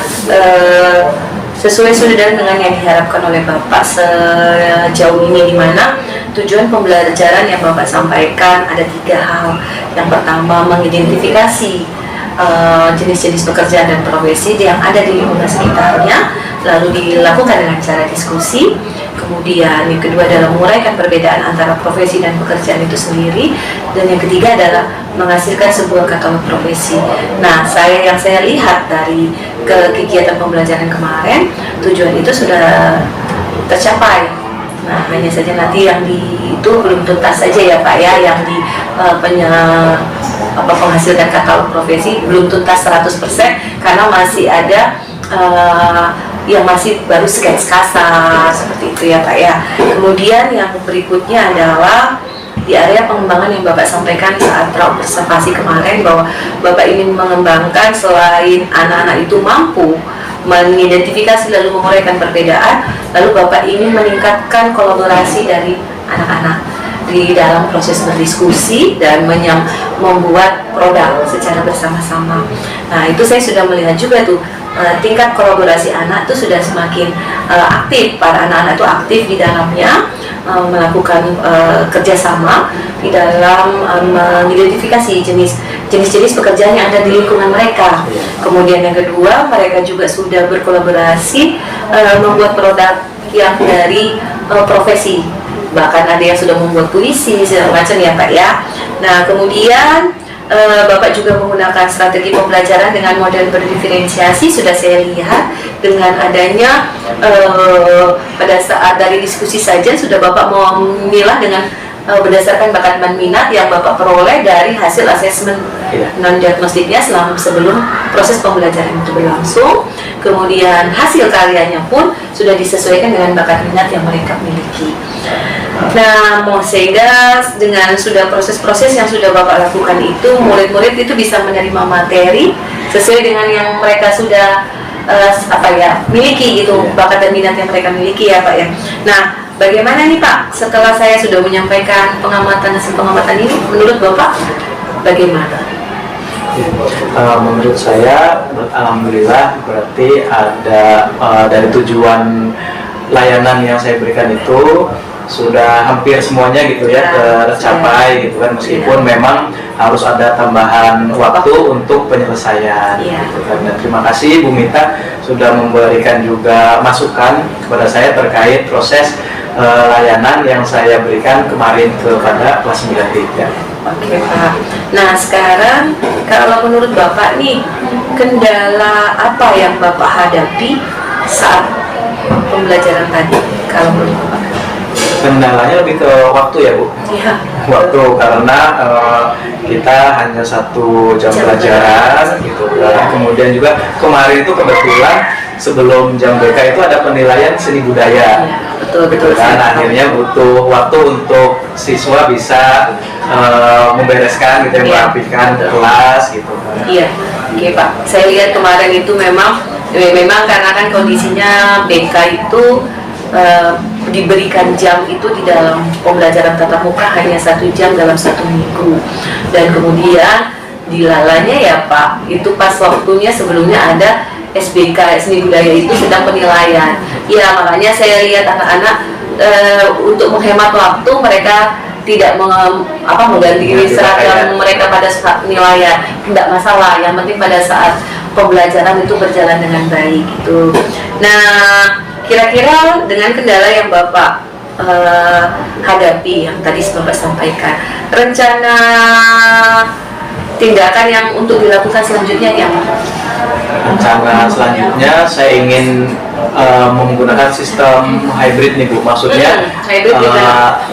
sesuai sudah dengan yang diharapkan oleh Bapak sejauh ini, di mana tujuan pembelajaran yang Bapak sampaikan ada 3 hal. Yang pertama, mengidentifikasi jenis-jenis pekerjaan dan profesi yang ada di lingkungan sekitarnya, lalu dilakukan dengan cara diskusi. Kemudian yang kedua adalah menguraikan perbedaan antara profesi dan pekerjaan itu sendiri, dan yang ketiga adalah menghasilkan sebuah katalog profesi. Nah, yang saya lihat dari kegiatan pembelajaran kemarin, tujuan itu sudah tercapai. Nah, hanya saja nanti yang itu belum tuntas saja ya Pak ya, yang di menghasilkan katalog profesi belum tuntas 100% karena masih ada yang masih baru sketch kasar seperti itu ya Pak ya. Kemudian yang berikutnya adalah di area pengembangan yang Bapak sampaikan saat observasi kemarin, bahwa Bapak ingin mengembangkan selain anak-anak itu mampu mengidentifikasi lalu menguraikan perbedaan, lalu Bapak ingin meningkatkan kolaborasi dari anak-anak di dalam proses berdiskusi dan membuat produk secara bersama-sama. Nah, itu saya sudah melihat juga tuh tingkat kolaborasi anak itu sudah semakin aktif. Para anak-anak itu aktif di dalamnya, melakukan kerjasama di dalam mengidentifikasi jenis-jenis pekerjaan yang ada di lingkungan mereka. Kemudian yang kedua, mereka juga sudah berkolaborasi membuat produk yang dari profesi. Bahkan ada yang sudah membuat puisi segala macam ya Pak ya. Nah, kemudian Bapak juga menggunakan strategi pembelajaran dengan model berdiferensiasi. Sudah saya lihat dengan adanya pada saat dari diskusi saja sudah Bapak mau memilah dengan berdasarkan bakat dan minat yang Bapak peroleh dari hasil asesmen non-diagnostiknya sebelum proses pembelajaran itu berlangsung. Kemudian hasil karyanya pun sudah disesuaikan dengan bakat minat yang mereka miliki. Nah, sehingga dengan sudah proses-proses yang sudah Bapak lakukan itu, murid-murid itu bisa menerima materi sesuai dengan yang mereka sudah miliki gitu, bakat dan minat yang mereka miliki ya Pak ya. Nah, bagaimana nih Pak, setelah saya sudah menyampaikan hasil pengamatan ini, menurut Bapak bagaimana? Menurut saya, alhamdulillah berarti ada dari tujuan layanan yang saya berikan itu sudah hampir semuanya gitu ya tercapai gitu kan, meskipun memang harus ada tambahan waktu untuk penyelesaian gitu kan. Dan terima kasih Bu Mita sudah memberikan juga masukan kepada saya terkait proses layanan yang saya berikan kemarin kepada kelas 9-3. Oke Pak. Nah, sekarang kalau menurut Bapak nih, kendala apa yang Bapak hadapi saat pembelajaran tadi kalau menurut Bapak? Kendalanya lebih ke waktu ya Bu. Iya. Waktu, karena kita hanya 1 jam pelajaran gitu kan. Kemudian juga kemarin itu kebetulan sebelum jam BK itu ada penilaian seni budaya. Betul. Dan akhirnya butuh waktu untuk siswa bisa membereskan gitu, merapikan kelas gitu. Iya. Oke Pak. Saya lihat kemarin itu memang karena kan kondisinya BK itu diberikan jam itu di dalam pembelajaran tatap muka hanya 1 jam dalam 1 minggu, dan kemudian dilalanya ya Pak, itu pas waktunya sebelumnya ada SBK seni budaya itu sedang penilaian. Ya, makanya saya lihat anak-anak untuk menghemat waktu mereka tidak mengganti seragam mereka pada saat penilaian, tidak masalah, yang penting pada saat pembelajaran itu berjalan dengan baik gitu. Nah, kira-kira dengan kendala yang Bapak hadapi yang tadi Bapak sampaikan, rencana tindakan yang untuk dilakukan selanjutnya yang rencana selanjutnya saya ingin menggunakan sistem hybrid nih Bu. Maksudnya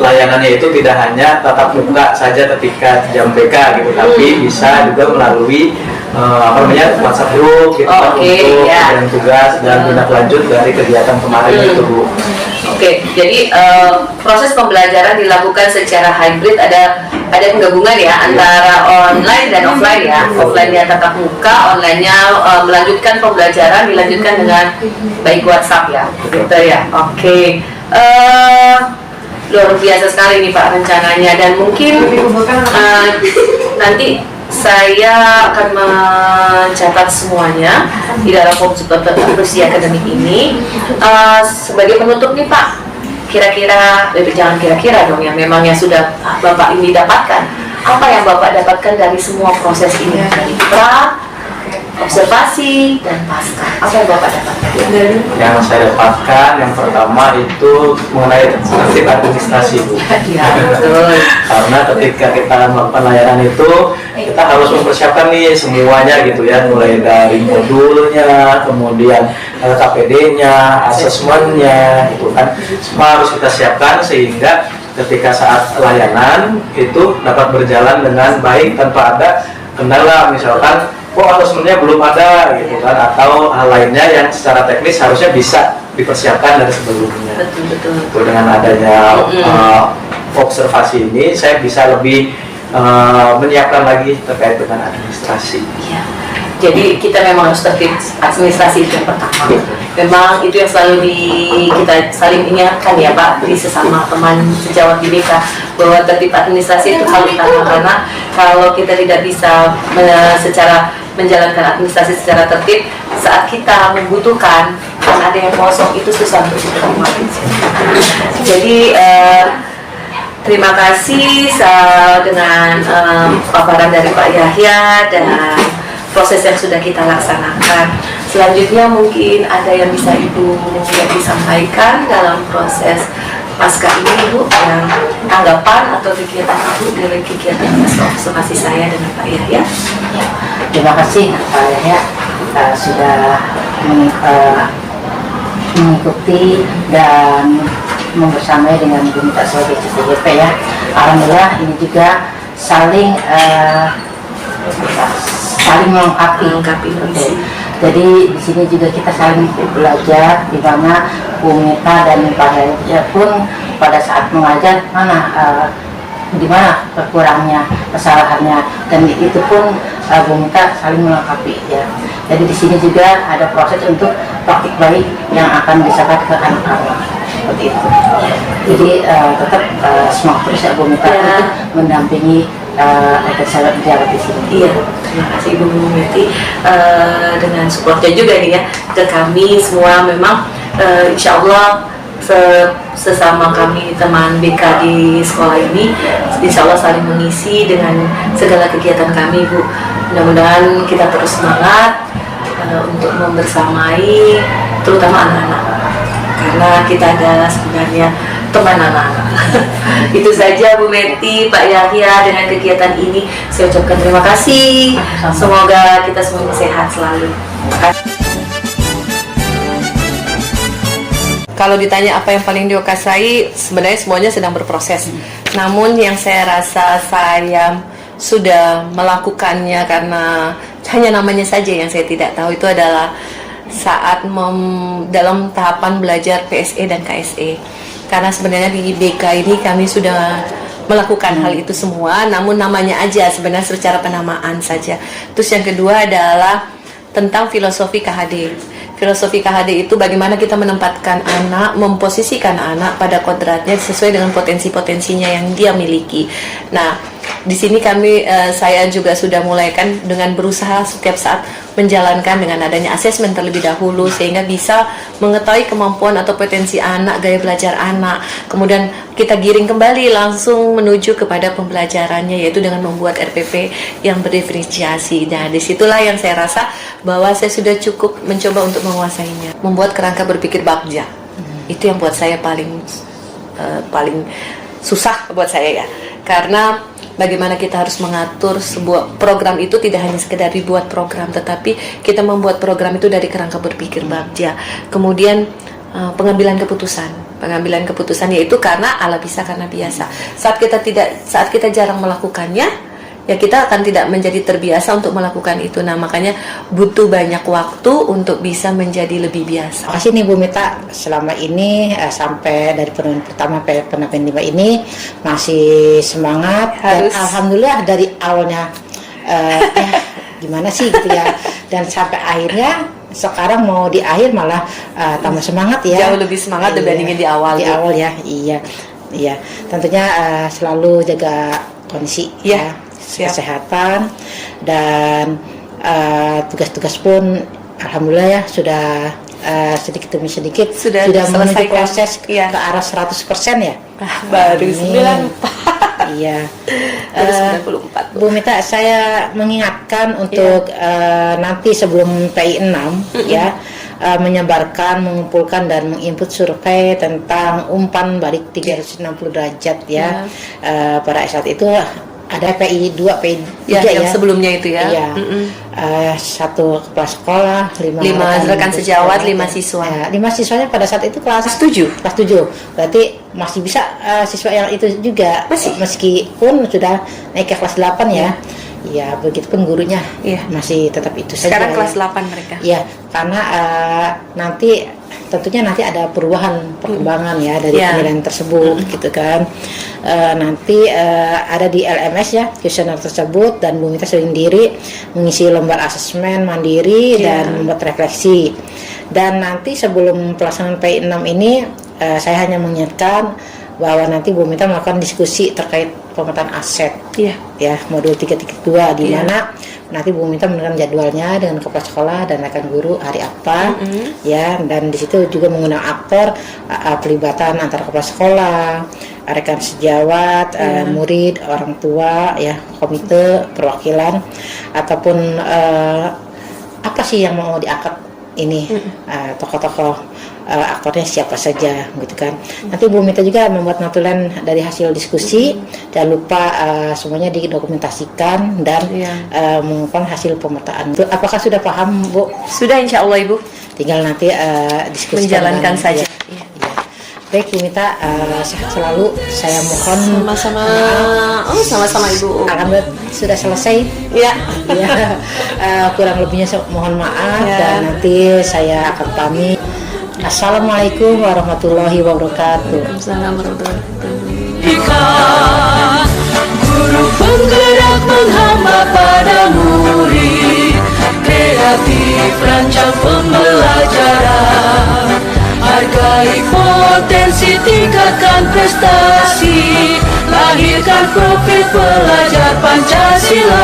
layanannya itu tidak hanya tatap muka saja ketika jam BK gitu, tapi bisa juga melalui WhatsApp group gitu untuk pemberian tugas dan tindak lanjut dari kegiatan kemarin itu Bu. Oke, jadi proses pembelajaran dilakukan secara hybrid, ada penggabungan ya antara online dan offline ya. Offline-nya tatap muka, online-nya melanjutkan pembelajaran dilanjutkan dengan baik WhatsApp ya. Gitu ya. Oke. Luar biasa sekali nih Pak rencananya, dan mungkin nanti saya akan mencatat semuanya di dalam kompetensi akademik ini. Sebagai penutup nih Pak, kira-kira, jangan kira-kira dong, yang memang yang sudah Bapak ini dapatkan, apa yang Bapak dapatkan dari semua proses ini, dari pra, observasi, dan pasca, apa yang Bapak dapatkan? Yang saya dapatkan yang pertama itu mengenai tertib administrasi, Bu. Ya, betul. Karena ketika kita melakukan layanan itu kita harus mempersiapkan nih semuanya gitu ya, mulai dari modulnya, kemudian KPD-nya, asesmennya, itu kan semua harus kita siapkan sehingga ketika saat layanan itu dapat berjalan dengan baik tanpa ada kendala, misalkan asesmennya belum ada gitu kan, atau hal lainnya yang secara teknis harusnya bisa dipersiapkan dari sebelumnya. Betul. Dengan adanya observasi ini saya bisa lebih menyiapkan lagi terkait dengan administrasi. Iya. Jadi kita memang harus tertib administrasi, itu yang pertama. Memang itu yang selalu kita saling ingatkan ya Pak, di sesama teman sejawat BK, bahwa tertib administrasi itu hal utama, karena kalau kita tidak bisa secara menjalankan administrasi secara tertib, saat kita membutuhkan dan ada yang kosong, itu susah untuk diterima. Jadi terima kasih dengan paparan dari Pak Yahya dan proses yang sudah kita laksanakan. Selanjutnya mungkin ada yang bisa Ibu disampaikan dalam proses pasca ini, Bu, yang tanggapan atau kegiatan Ibu dari kegiatan observasi saya dengan Pak Yahya. Ya, terima kasih Pak Yahya sudah mengikuti dan membersamai dengan Bu Mita sebagai CCJP ya. Alhamdulillah ini juga saling melengkapi. Jadi di sini juga kita saling belajar, di mana Bu Mita dan Pak Yahya pun pada saat mengajar di mana kekurangnya, kesalahannya, dan itu pun Bu Mita saling melengkapi ya. Jadi di sini juga ada proses untuk praktik baik yang akan disampaikan ke anak-anak seperti itu. Jadi tetap semangat terus ya Bu Mita untuk mendampingi agar saya berjalan di sini. Iya, terima kasih Ibu Meti dengan supportnya juga nih ya ke kami semua. Memang insya Allah sesama kami teman BK di sekolah ini insya Allah saling mengisi dengan segala kegiatan kami, Bu. Mudah-mudahan kita terus semangat untuk membersamai terutama anak-anak, karena kita adalah sebenarnya teman anak-anak. Itu saja Bu Meti, Pak Yahya, dengan kegiatan ini saya ucapkan terima kasih. Semoga kita semuanya sehat selalu. Kalau ditanya apa yang paling dikasai, sebenarnya semuanya sedang berproses. Namun yang saya rasa saya sudah melakukannya karena hanya namanya saja yang saya tidak tahu, itu adalah saat dalam tahapan belajar PSE dan KSE. Karena sebenarnya di BK ini kami sudah melakukan hal itu semua, namun namanya aja sebenarnya secara penamaan saja. Terus yang kedua adalah tentang filosofi KHD. Filosofi KHD itu bagaimana kita menempatkan anak, memposisikan anak pada kodratnya sesuai dengan potensi-potensinya yang dia miliki. Nah, di sini saya juga sudah mulai kan dengan berusaha setiap saat menjalankan dengan adanya asesmen terlebih dahulu, sehingga bisa mengetahui kemampuan atau potensi anak, gaya belajar anak. Kemudian kita giring kembali langsung menuju kepada pembelajarannya, yaitu dengan membuat RPP yang berdiferensiasi. Nah, disitulah yang saya rasa bahwa saya sudah cukup mencoba untuk menguasainya. Membuat kerangka berpikir bagja. Itu yang buat saya paling susah buat saya ya. Karena bagaimana kita harus mengatur sebuah program itu tidak hanya sekedar dibuat program, tetapi kita membuat program itu dari kerangka berpikir bagja. Kemudian pengambilan keputusan yaitu karena ala bisa karena biasa. Saat kita jarang melakukannya, ya kita akan tidak menjadi terbiasa untuk melakukan itu. Nah, makanya butuh banyak waktu untuk bisa menjadi lebih biasa. Makasih nih Bu Mita, selama ini sampai dari penampilan pertama sampai penampilan 5 ini masih semangat. Harus. Dan alhamdulillah dari awalnya gimana sih gitu ya, dan sampai akhirnya sekarang mau di akhir malah tambah semangat ya. Jauh lebih semangat dibandingin di awal. Di awal ya, iya. Tentunya selalu jaga kondisi ya, kesehatan, dan tugas-tugas pun alhamdulillah ya sudah sedikit demi sedikit Sudah menuju selesaikan. proses Iya. ke arah 100% ya. Baru Amin. 94. Iya. Baru 94. Bu Mita, saya mengingatkan untuk nanti sebelum PI 6 ya, menyebarkan, mengumpulkan dan menginput survei tentang umpan balik 360 derajat ya. Pada saat itu ada PI 2, PI 3 yang sebelumnya itu ya. Iya. 1 kepala sekolah, 5 rekan sejawat, 5 siswa. 5 siswanya pada saat itu kelas 7. Kelas 7. Berarti masih bisa siswa yang itu juga. Masih. Meskipun sudah naik ke kelas 8 ya. Ya, begitupun gurunya. Iya. Masih tetap itu saja. Sekarang kelas ya. 8 mereka. Ya, karena nanti tentunya nanti ada perubahan perkembangan ya dari penilaian tersebut gitu kan. Nanti ada di LMS ya kuesioner tersebut, dan Bu Mita sendiri mengisi lembar asesmen mandiri dan membuat refleksi. Dan nanti sebelum pelaksanaan PI 6 ini saya hanya mengingatkan bahwa nanti Bu Mita melakukan diskusi terkait pemetaan aset ya modul 3.2 di mana nanti Bu Mita menentukan jadwalnya dengan kepala sekolah dan rekan guru hari apa ya, dan di situ juga mengundang aktor pelibatan antara kepala sekolah, rekan sejawat, murid, orang tua ya, komite, perwakilan, ataupun apa sih yang mau diangkat ini tokoh-tokoh aktornya siapa saja gitu kan. Nanti Bu Mita juga membuat notulen dari hasil diskusi, jangan lupa semuanya didokumentasikan dan mengumpulkan hasil pemetaan. Apakah sudah paham Bu? Sudah, insya Allah Ibu. Tinggal nanti diskusi Menjalankan saja. Iya. Baik Bu Mita, sehat selalu. Saya mohon Sama-sama. Oh, sama-sama Ibu. alhamdulillah sudah selesai. Ya. Ya, kurang lebihnya mohon maaf dan nanti saya akan pamit. Assalamualaikum warahmatullahi wabarakatuh. Assalamualaikum warahmatullahi wabarakatuh. Ikan guru penggerak menghamba pada murid, kreatif rancang pembelajaran, hargai potensi, tingkatkan prestasi, lahirkan profil pelajar Pancasila.